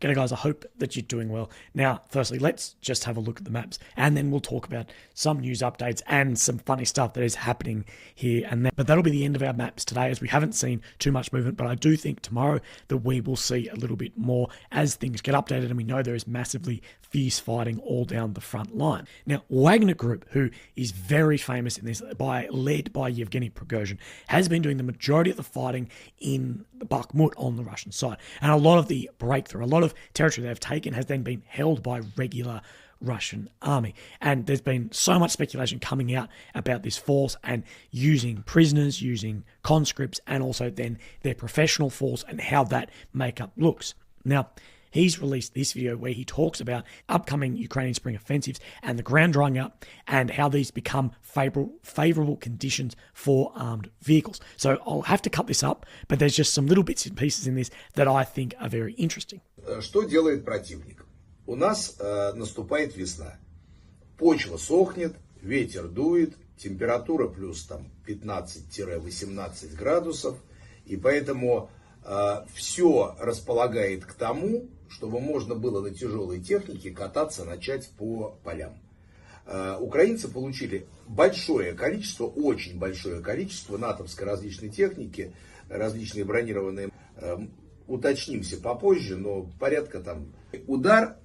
G'day guys, I hope that you're doing well. Now, firstly, let's just have a look at the maps, and then we'll talk about some news updates and some funny stuff that is happening here and there. But that'll be the end of our maps today, as we haven't seen too much movement, but I do think tomorrow that we will see a little bit more as things get updated, and we know there is massively fierce fighting all down the front line. Now, Wagner Group, who is very famous in this, led by Yevgeny Prigozhin, has been doing the majority of the fighting in Bakhmut on the Russian side. And a lot of the breakthrough, a lot of territory they've taken has then been held by regular Russian army. And there's been so much speculation coming out about this force and using prisoners, using conscripts, and also then their professional force and how that makeup looks. Now, he's released this video where he talks about upcoming Ukrainian spring offensives and the ground drying up and how these become favorable conditions for armed vehicles. So I'll have to cut this up, but there's just some little bits and pieces in this that I think are very interesting. Что делает противник? У нас наступает весна. Почва сохнет, ветер дует, температура плюс 15-18 градусов, и поэтому все располагает к тому, чтобы можно было на тяжелой технике кататься, начать по полям. Украинцы получили большое количество, очень большое количество натовской различной техники, различные бронированные. Уточнимся попозже, но порядка удар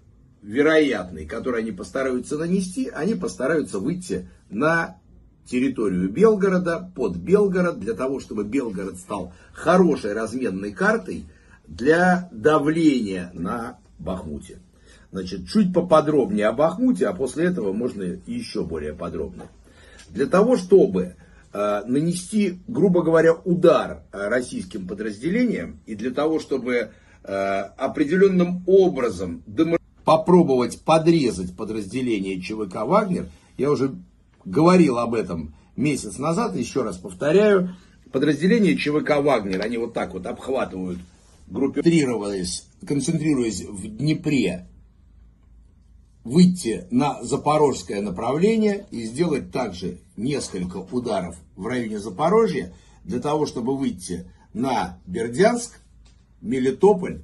вероятный, который они постараются нанести, они постараются выйти на территорию Белгорода, под Белгород, для того, чтобы Белгород стал хорошей разменной картой для давления на Бахмуте. Значит, чуть поподробнее о Бахмуте, а после этого можно еще более подробно. Для того, чтобы нанести, грубо говоря, удар российским подразделениям, и для того, чтобы определенным образом попробовать подрезать подразделение ЧВК «Вагнер», я уже говорил об этом месяц назад, еще раз повторяю, подразделение ЧВК «Вагнер», они вот так вот обхватывают, концентрируясь в Днепре, выйти на запорожское направление и сделать также несколько ударов в районе Запорожья, для того, чтобы выйти на Бердянск, Мелитополь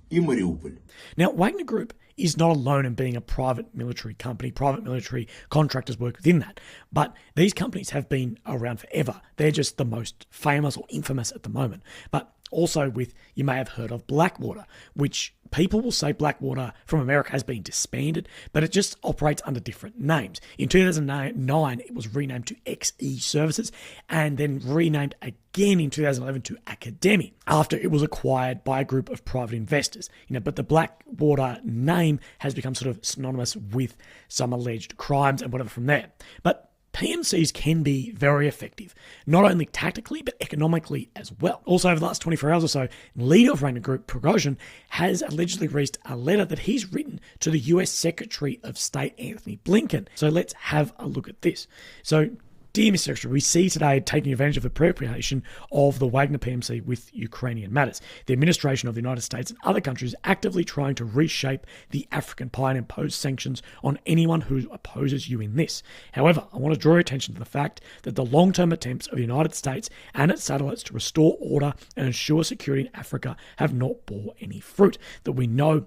и Мариуполь. Now, Wagner Group is not alone in being a private military company. Private military contractors work within that. But these companies have been around forever. They're just the most famous or infamous at the moment. But also with, you may have heard of Blackwater, which people will say Blackwater from America has been disbanded, but it just operates under different names. In 2009, it was renamed to XE Services and then renamed again in 2011 to Academy after it was acquired by a group of private investors. But the Blackwater name has become sort of synonymous with some alleged crimes and whatever from there. But PMCs can be very effective, not only tactically, but economically as well. Also, over the last 24 hours or so, leader of Wagner Group, Prigozhin, has allegedly released a letter that he's written to the US Secretary of State, Anthony Blinken. So let's have a look at this. So, dear Mr. Secretary, we see today taking advantage of appropriation of the Wagner PMC with Ukrainian matters. The administration of the United States and other countries actively trying to reshape the African pie and impose sanctions on anyone who opposes you in this. However, I want to draw your attention to the fact that the long-term attempts of the United States and its satellites to restore order and ensure security in Africa have not bore any fruit. That we know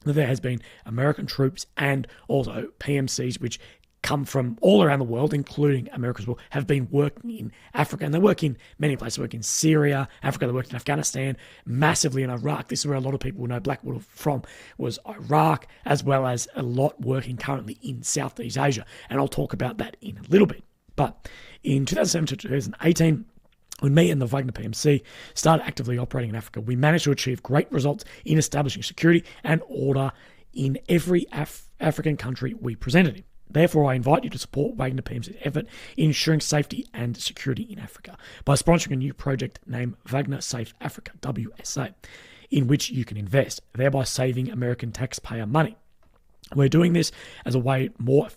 that there has been American troops and also PMCs which come from all around the world, including America as well, have been working in Africa. And they work in many places. They work in Syria, Africa, they work in Afghanistan, massively in Iraq. This is where a lot of people know Blackwater from, was Iraq, as well as a lot working currently in Southeast Asia. And I'll talk about that in a little bit. But in 2017 to 2018, when me and the Wagner PMC started actively operating in Africa, we managed to achieve great results in establishing security and order in every African country we presented in. Therefore, I invite you to support Wagner PMC's effort in ensuring safety and security in Africa by sponsoring a new project named Wagner Safe Africa, WSA, in which you can invest, thereby saving American taxpayer money. We're doing this way more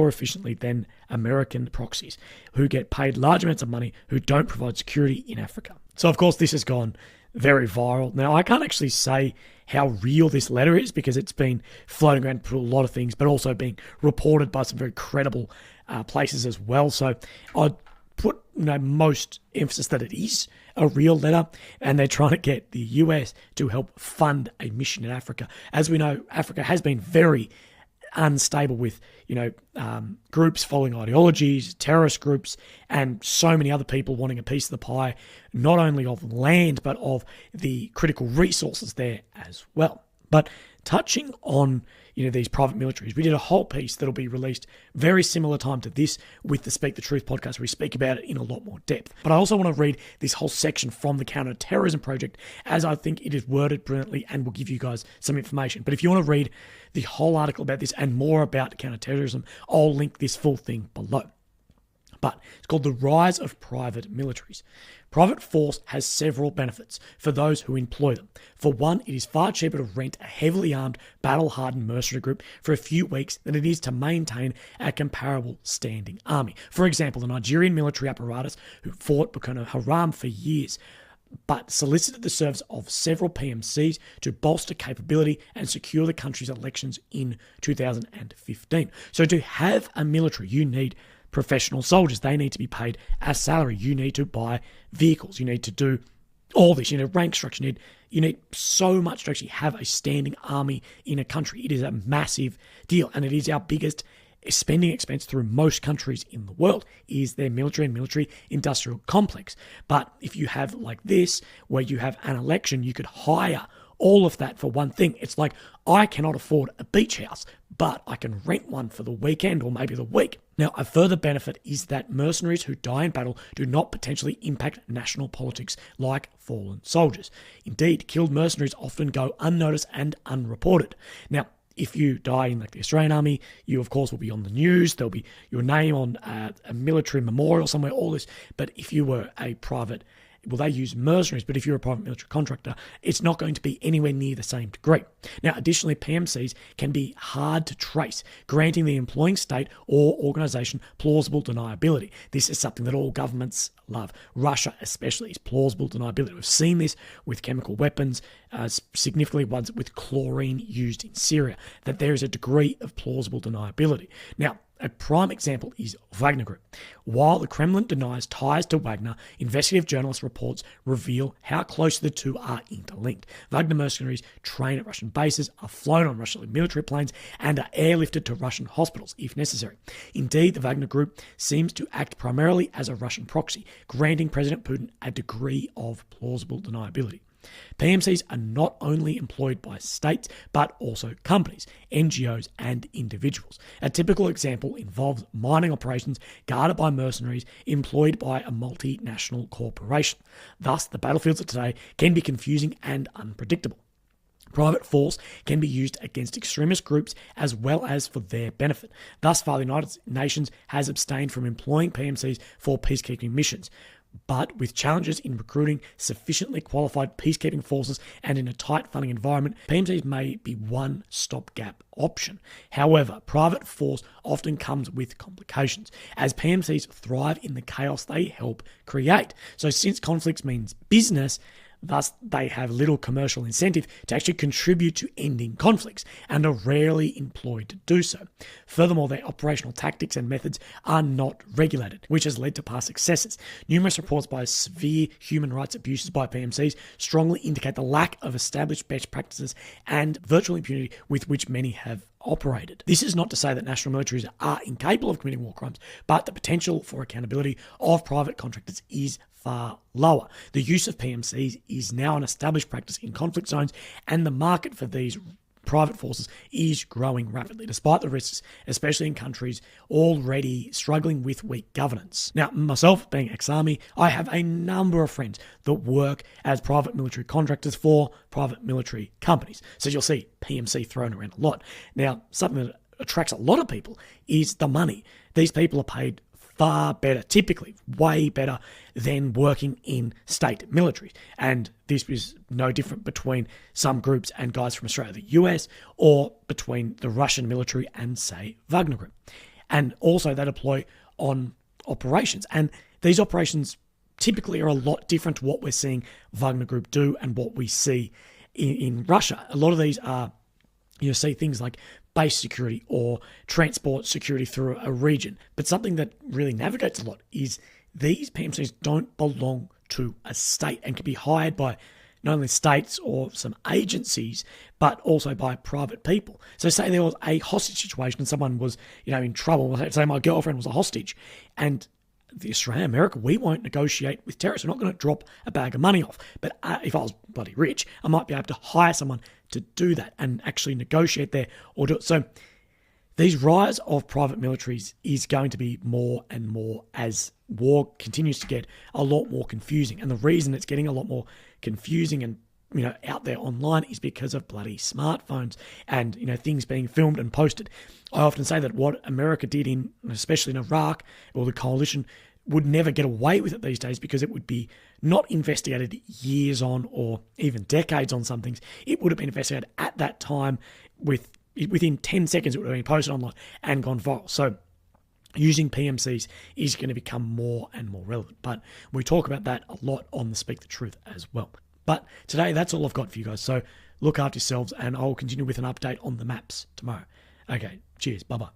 efficiently than American proxies, who get paid large amounts of money who don't provide security in Africa. So, of course, this has gone very viral. Now, I can't actually say how real this letter is because it's been floating around through a lot of things, but also being reported by some very credible places as well. So I'd put most emphasis that it is a real letter, and they're trying to get the US to help fund a mission in Africa. As we know, Africa has been very unstable with groups following ideologies, terrorist groups, and so many other people wanting a piece of the pie, not only of land but of the critical resources there as well. But touching on these private militaries, we did a whole piece that'll be released very similar time to this with the Speak the Truth podcast, where we speak about it in a lot more depth. But I also want to read this whole section from the Counter-Terrorism Project, as I think it is worded brilliantly and will give you guys some information. But if you want to read the whole article about this and more about counterterrorism, I'll link this full thing below. But it's called The Rise of Private Militaries. Private force has several benefits for those who employ them. For one, it is far cheaper to rent a heavily armed, battle-hardened mercenary group for a few weeks than it is to maintain a comparable standing army. For example, the Nigerian military apparatus, who fought Boko Haram for years, but solicited the service of several PMCs to bolster capability and secure the country's elections in 2015. So to have a military, you need professional soldiers. They need to be paid a salary. You need to buy vehicles. You need to do all this. You need rank structure. You need so much to actually have a standing army in a country. It is a massive deal, and it is our biggest spending expense through most countries in the world is their military and military industrial complex. But if you have like this, where you have an election, you could hire all of that for one thing. It's like, I cannot afford a beach house, but I can rent one for the weekend or maybe the week. Now, a further benefit is that mercenaries who die in battle do not potentially impact national politics like fallen soldiers. Indeed, killed mercenaries often go unnoticed and unreported. Now, if you die in like the Australian Army, you of course will be on the news. There'll be your name on a military memorial somewhere, all this. But if you were a private, well, they use mercenaries, but if you're a private military contractor, it's not going to be anywhere near the same degree. Now, additionally, PMCs can be hard to trace, granting the employing state or organisation plausible deniability. This is something that all governments love. Russia especially is plausible deniability. We've seen this with chemical weapons, significantly ones with chlorine used in Syria, that there is a degree of plausible deniability. Now, a prime example is Wagner Group. While the Kremlin denies ties to Wagner, investigative journalist reports reveal how close the two are interlinked. Wagner mercenaries train at Russian bases, are flown on Russian military planes, and are airlifted to Russian hospitals if necessary. Indeed, the Wagner Group seems to act primarily as a Russian proxy, granting President Putin a degree of plausible deniability. PMCs are not only employed by states, but also companies, NGOs, and individuals. A typical example involves mining operations guarded by mercenaries employed by a multinational corporation. Thus, the battlefields of today can be confusing and unpredictable. Private force can be used against extremist groups as well as for their benefit. Thus far, the United Nations has abstained from employing PMCs for peacekeeping missions. But with challenges in recruiting sufficiently qualified peacekeeping forces and in a tight funding environment, PMCs may be one stopgap option. However, private force often comes with complications, as PMCs thrive in the chaos they help create. So since conflicts means business, thus they have little commercial incentive to actually contribute to ending conflicts and are rarely employed to do so. Furthermore, their operational tactics and methods are not regulated, which has led to past successes. Numerous reports by severe human rights abuses by PMCs strongly indicate the lack of established best practices and virtual impunity with which many have operated. This is not to say that national militaries are incapable of committing war crimes, but the potential for accountability of private contractors is far lower. The use of PMCs is now an established practice in conflict zones, and the market for these private forces is growing rapidly, despite the risks, especially in countries already struggling with weak governance. Now, myself, being ex-army, I have a number of friends that work as private military contractors for private military companies. So you'll see PMC thrown around a lot. Now, something that attracts a lot of people is the money. These people are paid far better, typically way better than working in state militaries. And this is no different between some groups and guys from Australia, the US, or between the Russian military and, say, Wagner Group. And also they deploy on operations. And these operations typically are a lot different to what we're seeing Wagner Group do and what we see in Russia. A lot of these are, you see things like base security or transport security through a region. But something that really navigates a lot is these PMCs don't belong to a state and can be hired by not only states or some agencies, but also by private people. So say there was a hostage situation and someone was, in trouble. Say my girlfriend was a hostage, and Australia, America, we won't negotiate with terrorists. We're not going to drop a bag of money off. But if I was bloody rich, I might be able to hire someone to do that and actually negotiate there or do it. So these rise of private militaries is going to be more and more as war continues to get a lot more confusing. And the reason it's getting a lot more confusing and out there online is because of bloody smartphones and things being filmed and posted. I often say that what America did especially in Iraq, or the coalition, would never get away with it these days because it would be not investigated years on or even decades on some things. It would have been investigated at that time within 10 seconds. It would have been posted online and gone viral. So using PMCs is going to become more and more relevant. But we talk about that a lot on the Speak the Truth as well. But today, that's all I've got for you guys. So look after yourselves, and I'll continue with an update on the maps tomorrow. Okay, cheers. Bye-bye.